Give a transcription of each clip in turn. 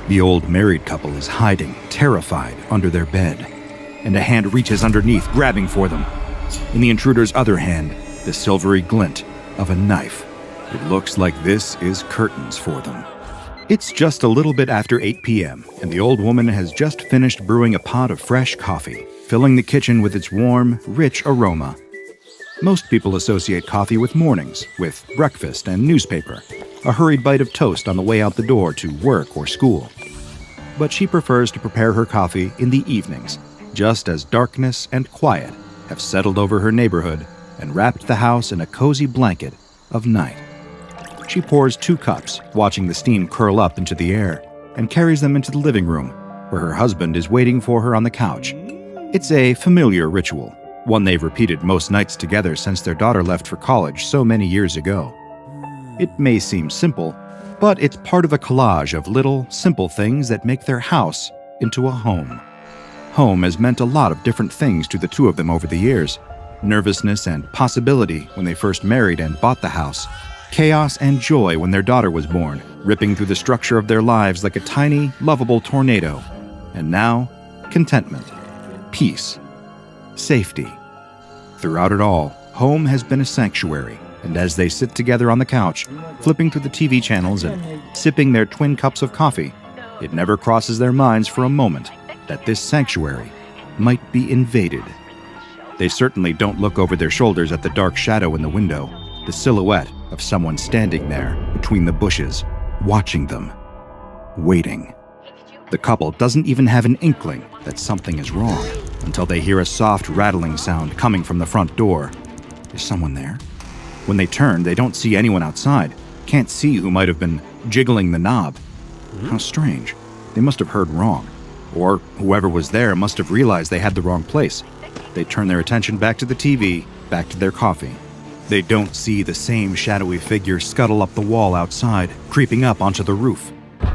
The old married couple is hiding, terrified, under their bed, and a hand reaches underneath, grabbing for them. In the intruder's other hand, the silvery glint of a knife. It looks like this is curtains for them. It's just a little bit after 8 p.m., and the old woman has just finished brewing a pot of fresh coffee, filling the kitchen with its warm, rich aroma. Most people associate coffee with mornings, with breakfast and newspaper, a hurried bite of toast on the way out the door to work or school. But she prefers to prepare her coffee in the evenings, just as darkness and quiet have settled over her neighborhood and wrapped the house in a cozy blanket of night. She pours 2 cups, watching the steam curl up into the air, and carries them into the living room, where her husband is waiting for her on the couch. It's a familiar ritual, one they've repeated most nights together since their daughter left for college so many years ago. It may seem simple, but it's part of a collage of little, simple things that make their house into a home. Home has meant a lot of different things to the two of them over the years. Nervousness and possibility when they first married and bought the house. Chaos and joy when their daughter was born, ripping through the structure of their lives like a tiny, lovable tornado. And now, contentment, peace, safety. Throughout it all, home has been a sanctuary, and as they sit together on the couch, flipping through the TV channels and sipping their twin cups of coffee, it never crosses their minds for a moment that this sanctuary might be invaded. They certainly don't look over their shoulders at the dark shadow in the window, the silhouette of someone standing there between the bushes, watching them, waiting. The couple doesn't even have an inkling that something is wrong until they hear a soft rattling sound coming from the front door. Is someone there? When they turn, they don't see anyone outside, can't see who might have been jiggling the knob. How strange. They must have heard wrong. Or whoever was there must have realized they had the wrong place. They turn their attention back to the TV, back to their coffee. They don't see the same shadowy figure scuttle up the wall outside, creeping up onto the roof.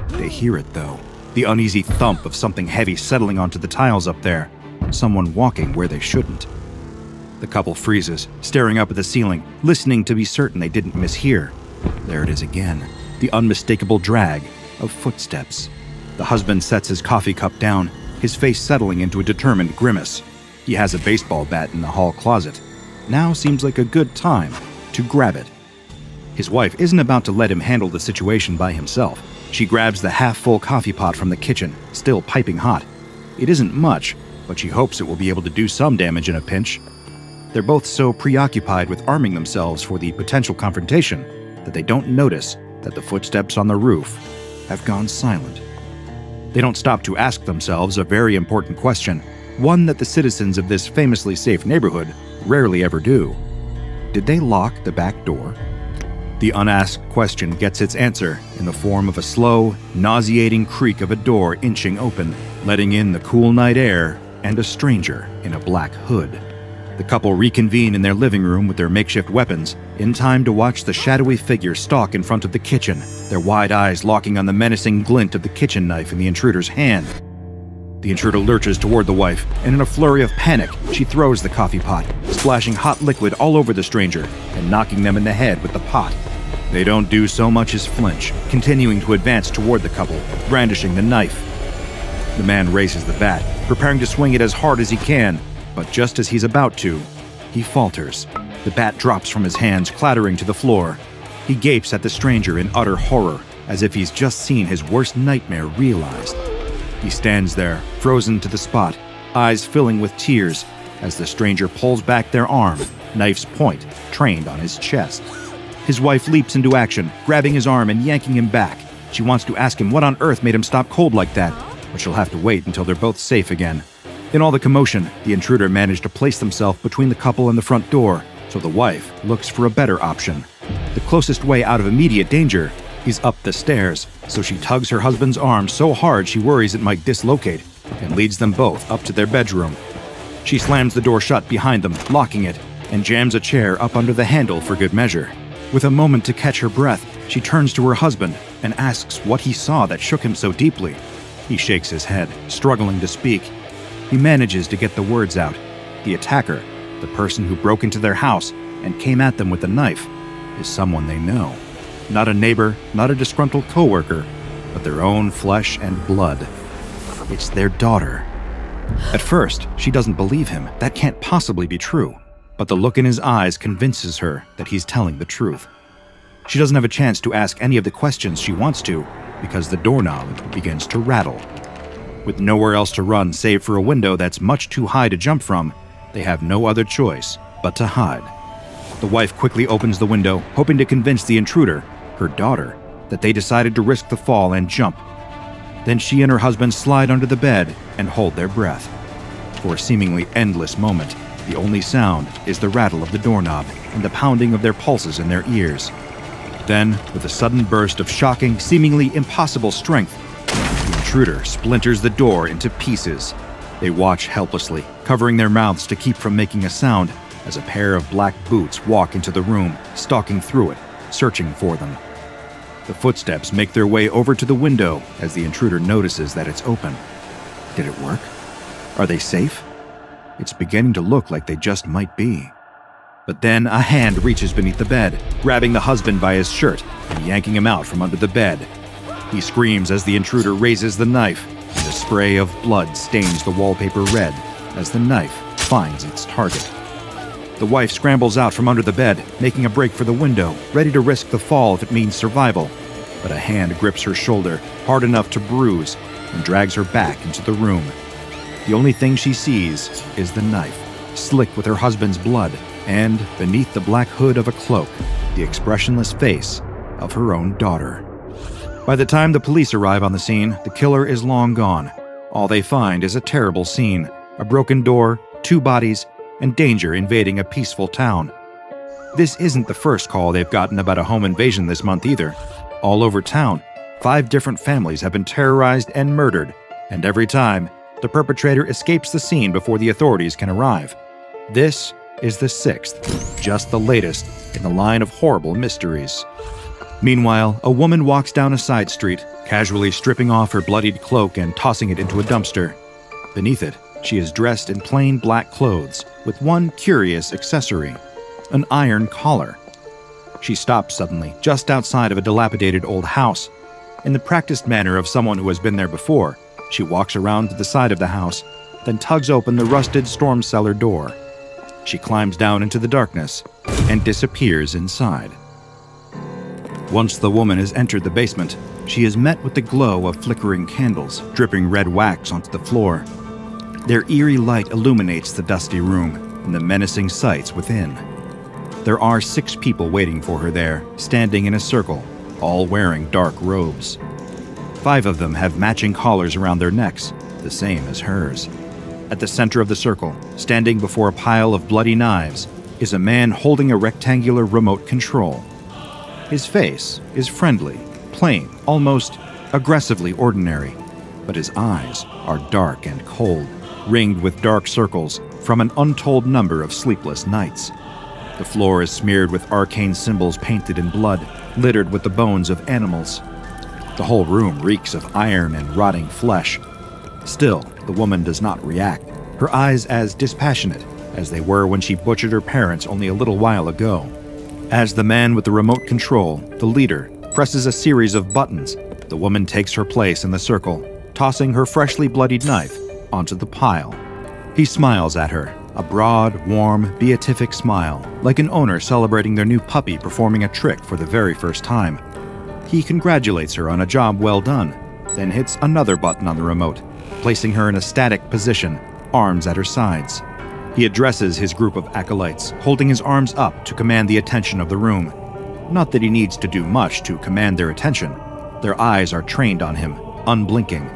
They hear it, though. The uneasy thump of something heavy settling onto the tiles up there. Someone walking where they shouldn't. The couple freezes, staring up at the ceiling, listening to be certain they didn't mishear. There it is again, the unmistakable drag of footsteps. The husband sets his coffee cup down, his face settling into a determined grimace. He has a baseball bat in the hall closet. Now seems like a good time to grab it. His wife isn't about to let him handle the situation by himself. She grabs the half-full coffee pot from the kitchen, still piping hot. It isn't much, but she hopes it will be able to do some damage in a pinch. They're both so preoccupied with arming themselves for the potential confrontation that they don't notice that the footsteps on the roof have gone silent. They don't stop to ask themselves a very important question, one that the citizens of this famously safe neighborhood rarely ever do. Did they lock the back door? The unasked question gets its answer in the form of a slow, nauseating creak of a door inching open, letting in the cool night air and a stranger in a black hood. The couple reconvene in their living room with their makeshift weapons, in time to watch the shadowy figure stalk in front of the kitchen, their wide eyes locking on the menacing glint of the kitchen knife in the intruder's hand. The intruder lurches toward the wife, and in a flurry of panic, she throws the coffee pot, splashing hot liquid all over the stranger and knocking them in the head with the pot. They don't do so much as flinch, continuing to advance toward the couple, brandishing the knife. The man raises the bat, preparing to swing it as hard as he can, but just as he's about to, he falters. The bat drops from his hands, clattering to the floor. He gapes at the stranger in utter horror, as if he's just seen his worst nightmare realized. He stands there, frozen to the spot, eyes filling with tears, as the stranger pulls back their arm, knife's point trained on his chest. His wife leaps into action, grabbing his arm and yanking him back. She wants to ask him what on earth made him stop cold like that, but she'll have to wait until they're both safe again. In all the commotion, the intruder managed to place himself between the couple and the front door, so the wife looks for a better option. The closest way out of immediate danger is up the stairs, so she tugs her husband's arm so hard she worries it might dislocate, and leads them both up to their bedroom. She slams the door shut behind them, locking it, and jams a chair up under the handle for good measure. With a moment to catch her breath, she turns to her husband and asks what he saw that shook him so deeply. He shakes his head, struggling to speak. He manages to get the words out. The attacker, the person who broke into their house and came at them with a knife, is someone they know. Not a neighbor, not a disgruntled coworker, but their own flesh and blood. It's their daughter. At first, she doesn't believe him. That can't possibly be true. But the look in his eyes convinces her that he's telling the truth. She doesn't have a chance to ask any of the questions she wants to because the doorknob begins to rattle. With nowhere else to run save for a window that's much too high to jump from, they have no other choice but to hide. The wife quickly opens the window, hoping to convince the intruder, her daughter, that they decided to risk the fall and jump. Then she and her husband slide under the bed and hold their breath. For a seemingly endless moment, the only sound is the rattle of the doorknob and the pounding of their pulses in their ears. Then, with a sudden burst of shocking, seemingly impossible strength, the intruder splinters the door into pieces. They watch helplessly, covering their mouths to keep from making a sound, as a pair of black boots walk into the room, stalking through it, searching for them. The footsteps make their way over to the window as the intruder notices that it's open. Did it work? Are they safe? It's beginning to look like they just might be. But then a hand reaches beneath the bed, grabbing the husband by his shirt and yanking him out from under the bed. He screams as the intruder raises the knife, and a spray of blood stains the wallpaper red as the knife finds its target. The wife scrambles out from under the bed, making a break for the window, ready to risk the fall if it means survival. But a hand grips her shoulder, hard enough to bruise, and drags her back into the room. The only thing she sees is the knife, slick with her husband's blood, and, beneath the black hood of a cloak, the expressionless face of her own daughter. By the time the police arrive on the scene, the killer is long gone. All they find is a terrible scene, a broken door, 2 bodies, and danger invading a peaceful town. This isn't the first call they've gotten about a home invasion this month either. All over town, 5 different families have been terrorized and murdered, and every time, the perpetrator escapes the scene before the authorities can arrive. This is the 6th, just the latest in the line of horrible mysteries. Meanwhile, a woman walks down a side street, casually stripping off her bloodied cloak and tossing it into a dumpster. Beneath it, she is dressed in plain black clothes, with one curious accessory, an iron collar. She stops suddenly, just outside of a dilapidated old house. In the practiced manner of someone who has been there before, she walks around to the side of the house, then tugs open the rusted storm cellar door. She climbs down into the darkness and disappears inside. Once the woman has entered the basement, she is met with the glow of flickering candles, dripping red wax onto the floor. Their eerie light illuminates the dusty room and the menacing sights within. There are 6 people waiting for her there, standing in a circle, all wearing dark robes. 5 of them have matching collars around their necks, the same as hers. At the center of the circle, standing before a pile of bloody knives, is a man holding a rectangular remote control. His face is friendly, plain, almost aggressively ordinary, but his eyes are dark and cold, ringed with dark circles from an untold number of sleepless nights. The floor is smeared with arcane symbols painted in blood, littered with the bones of animals. The whole room reeks of iron and rotting flesh. Still, the woman does not react, her eyes as dispassionate as they were when she butchered her parents only a little while ago. As the man with the remote control, the leader, presses a series of buttons, the woman takes her place in the circle, tossing her freshly bloodied knife onto the pile. He smiles at her, a broad, warm, beatific smile, like an owner celebrating their new puppy performing a trick for the very first time. He congratulates her on a job well done, then hits another button on the remote, placing her in a static position, arms at her sides. He addresses his group of acolytes, holding his arms up to command the attention of the room. Not that he needs to do much to command their attention. Their eyes are trained on him, unblinking.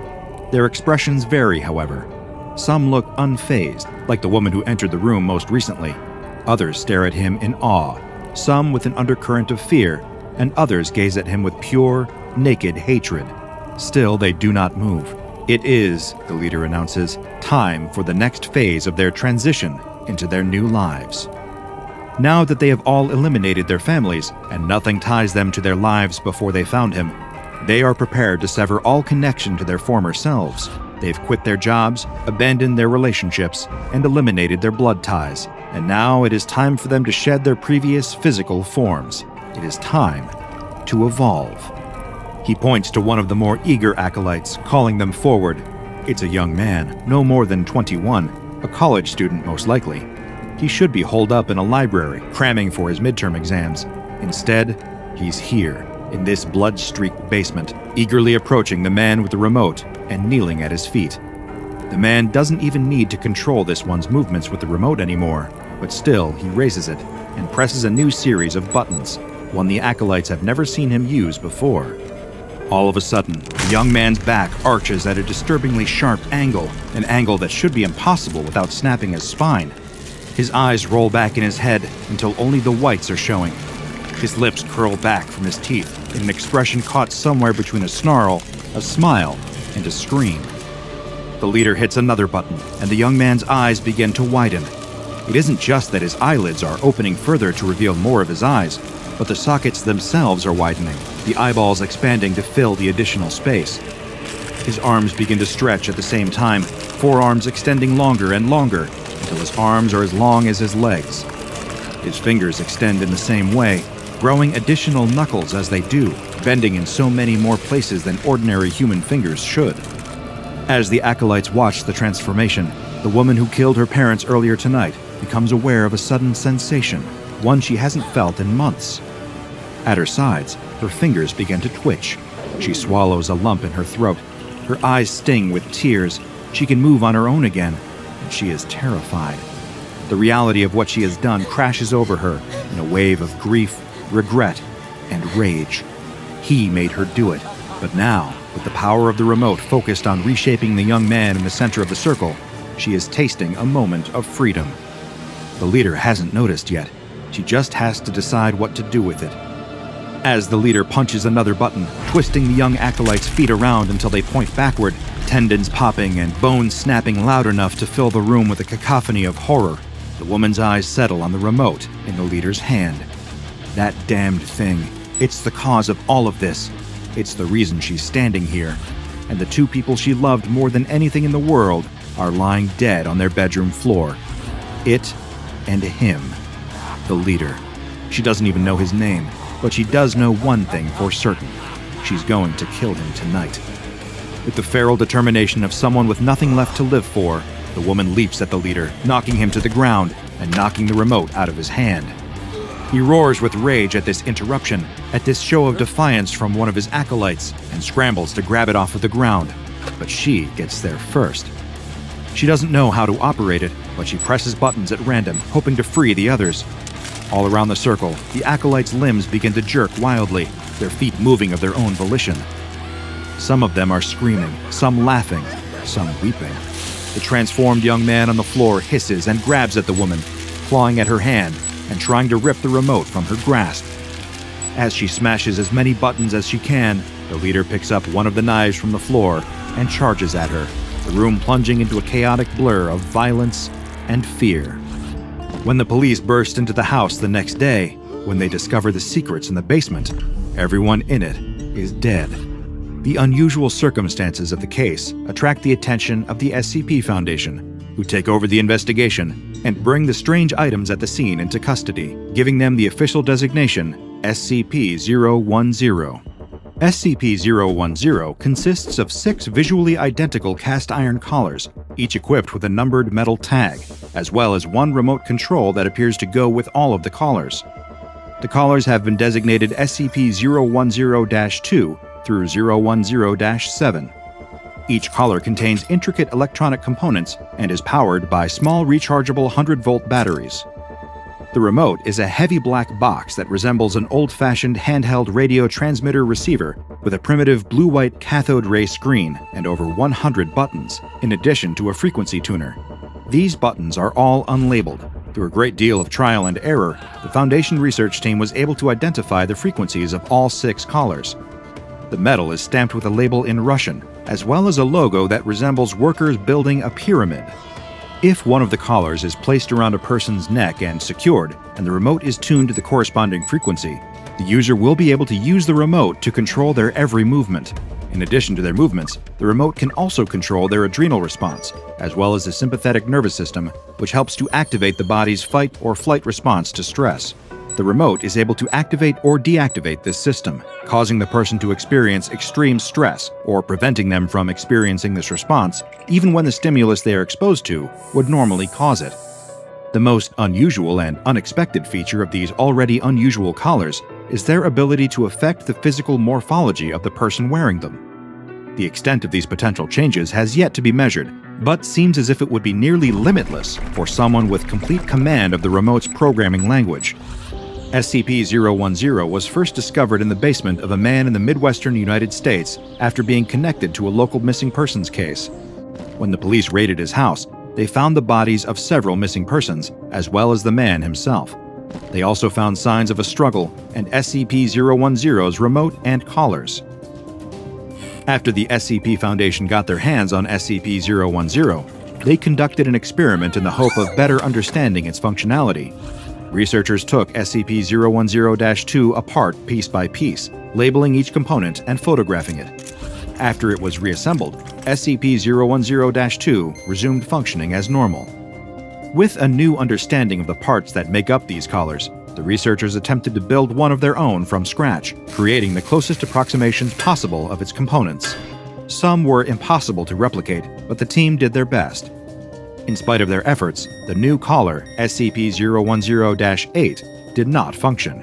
Their expressions vary, however. Some look unfazed, like the woman who entered the room most recently. Others stare at him in awe, some with an undercurrent of fear, and others gaze at him with pure, naked hatred. Still, they do not move. It is, the leader announces, time for the next phase of their transition into their new lives. Now that they have all eliminated their families and nothing ties them to their lives before they found him, they are prepared to sever all connection to their former selves. They've quit their jobs, abandoned their relationships, and eliminated their blood ties. And now it is time for them to shed their previous physical forms. It is time to evolve. He points to one of the more eager acolytes, calling them forward. It's a young man, no more than 21, a college student most likely. He should be holed up in a library, cramming for his midterm exams. Instead, he's here, in this blood-streaked basement, eagerly approaching the man with the remote and kneeling at his feet. The man doesn't even need to control this one's movements with the remote anymore, but still, he raises it and presses a new series of buttons, one the acolytes have never seen him use before. All of a sudden, the young man's back arches at a disturbingly sharp angle, an angle that should be impossible without snapping his spine. His eyes roll back in his head until only the whites are showing. His lips curl back from his teeth in an expression caught somewhere between a snarl, a smile, and a scream. The leader hits another button, and the young man's eyes begin to widen. It isn't just that his eyelids are opening further to reveal more of his eyes, but the sockets themselves are widening, the eyeballs expanding to fill the additional space. His arms begin to stretch at the same time, forearms extending longer and longer, until his arms are as long as his legs. His fingers extend in the same way, growing additional knuckles as they do, bending in so many more places than ordinary human fingers should. As the acolytes watch the transformation, the woman who killed her parents earlier tonight becomes aware of a sudden sensation, one she hasn't felt in months. At her sides, her fingers begin to twitch. She swallows a lump in her throat. Her eyes sting with tears. She can move on her own again, and she is terrified. The reality of what she has done crashes over her in a wave of grief, regret, and rage. He made her do it, but now, with the power of the remote focused on reshaping the young man in the center of the circle, she is tasting a moment of freedom. The leader hasn't noticed yet. She just has to decide what to do with it. As the leader punches another button, twisting the young acolyte's feet around until they point backward, tendons popping and bones snapping loud enough to fill the room with a cacophony of horror, the woman's eyes settle on the remote in the leader's hand. That damned thing. It's the cause of all of this. It's the reason she's standing here. And the two people she loved more than anything in the world are lying dead on their bedroom floor. It and him. The leader. She doesn't even know his name, but she does know one thing for certain. She's going to kill him tonight. With the feral determination of someone with nothing left to live for, the woman leaps at the leader, knocking him to the ground and knocking the remote out of his hand. He roars with rage at this interruption, at this show of defiance from one of his acolytes, and scrambles to grab it off of the ground. But she gets there first. She doesn't know how to operate it, but she presses buttons at random, hoping to free the others. All around the circle, the acolytes' limbs begin to jerk wildly, their feet moving of their own volition. Some of them are screaming, some laughing, some weeping. The transformed young man on the floor hisses and grabs at the woman, clawing at her hand and trying to rip the remote from her grasp. As she smashes as many buttons as she can, the leader picks up one of the knives from the floor and charges at her, the room plunging into a chaotic blur of violence and fear. When the police burst into the house the next day, when they discover the secrets in the basement, everyone in it is dead. The unusual circumstances of the case attract the attention of the SCP Foundation, who take over the investigation and bring the strange items at the scene into custody, giving them the official designation SCP-010. SCP-010 consists of 6 visually identical cast iron collars, each equipped with a numbered metal tag, as well as one remote control that appears to go with all of the collars. The collars have been designated SCP-010-2 through 010-7. Each collar contains intricate electronic components and is powered by small rechargeable 100-volt batteries. The remote is a heavy black box that resembles an old-fashioned handheld radio transmitter receiver with a primitive blue-white cathode ray screen and over 100 buttons, in addition to a frequency tuner. These buttons are all unlabeled. Through a great deal of trial and error, the Foundation research team was able to identify the frequencies of all 6 collars. The metal is stamped with a label in Russian, as well as a logo that resembles workers building a pyramid. If one of the collars is placed around a person's neck and secured, and the remote is tuned to the corresponding frequency, the user will be able to use the remote to control their every movement. In addition to their movements, the remote can also control their adrenal response, as well as the sympathetic nervous system, which helps to activate the body's fight or flight response to stress. The remote is able to activate or deactivate this system, causing the person to experience extreme stress or preventing them from experiencing this response, even when the stimulus they are exposed to would normally cause it. The most unusual and unexpected feature of these already unusual collars is their ability to affect the physical morphology of the person wearing them. The extent of these potential changes has yet to be measured, but seems as if it would be nearly limitless for someone with complete command of the remote's programming language. SCP-010 was first discovered in the basement of a man in the Midwestern United States after being connected to a local missing persons case. When the police raided his house, they found the bodies of several missing persons, as well as the man himself. They also found signs of a struggle and SCP-010's remote and collars. After the SCP Foundation got their hands on SCP-010, they conducted an experiment in the hope of better understanding its functionality. Researchers took SCP-010-2 apart piece by piece, labeling each component and photographing it. After it was reassembled, SCP-010-2 resumed functioning as normal. With a new understanding of the parts that make up these collars, the researchers attempted to build one of their own from scratch, creating the closest approximations possible of its components. Some were impossible to replicate, but the team did their best. In spite of their efforts, the new collar, SCP-010-8, did not function.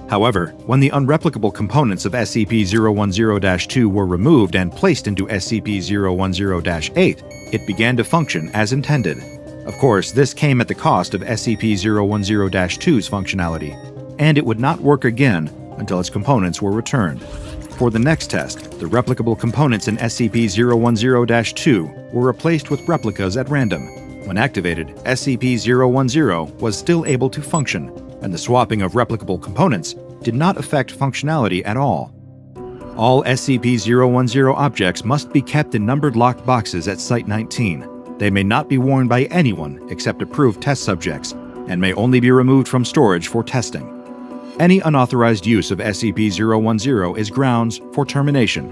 However, when the unreplicable components of SCP-010-2 were removed and placed into SCP-010-8, it began to function as intended. Of course, this came at the cost of SCP-010-2's functionality, and it would not work again until its components were returned. For the next test, the replicable components in SCP-010-2 were replaced with replicas at random. When activated, SCP-010 was still able to function, and the swapping of replicable components did not affect functionality at all. All SCP-010 objects must be kept in numbered locked boxes at Site-19. They may not be worn by anyone except approved test subjects, and may only be removed from storage for testing. Any unauthorized use of SCP-010 is grounds for termination.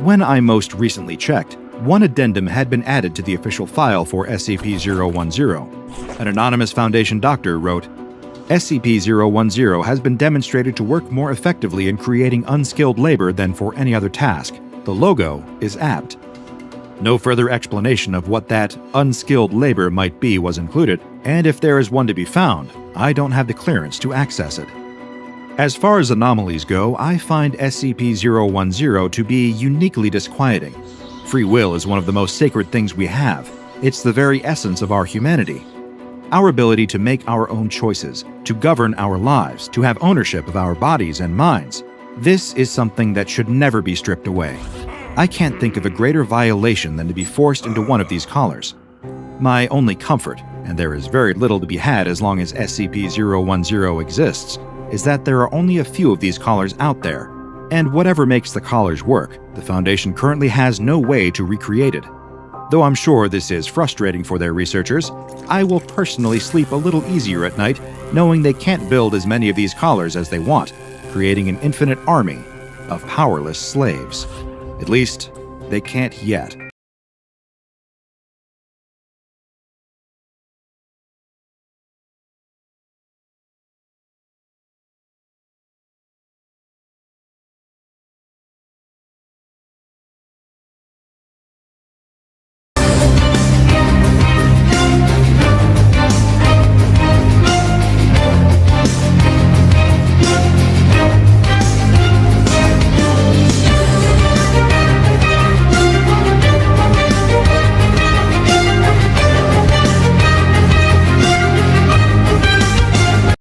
When I most recently checked, one addendum had been added to the official file for SCP-010. An anonymous Foundation doctor wrote, SCP-010 has been demonstrated to work more effectively in creating unskilled labor than for any other task. The logo is apt. No further explanation of what that unskilled labor might be was included, and if there is one to be found, I don't have the clearance to access it. As far as anomalies go, I find SCP-010 to be uniquely disquieting. Free will is one of the most sacred things we have. It's the very essence of our humanity. Our ability to make our own choices, to govern our lives, to have ownership of our bodies and minds. This is something that should never be stripped away. I can't think of a greater violation than to be forced into one of these collars. My only comfort, and there is very little to be had as long as SCP-010 exists, is that there are only a few of these collars out there, and whatever makes the collars work, the Foundation currently has no way to recreate it. Though I'm sure this is frustrating for their researchers, I will personally sleep a little easier at night knowing they can't build as many of these collars as they want, creating an infinite army of powerless slaves. At least, they can't yet.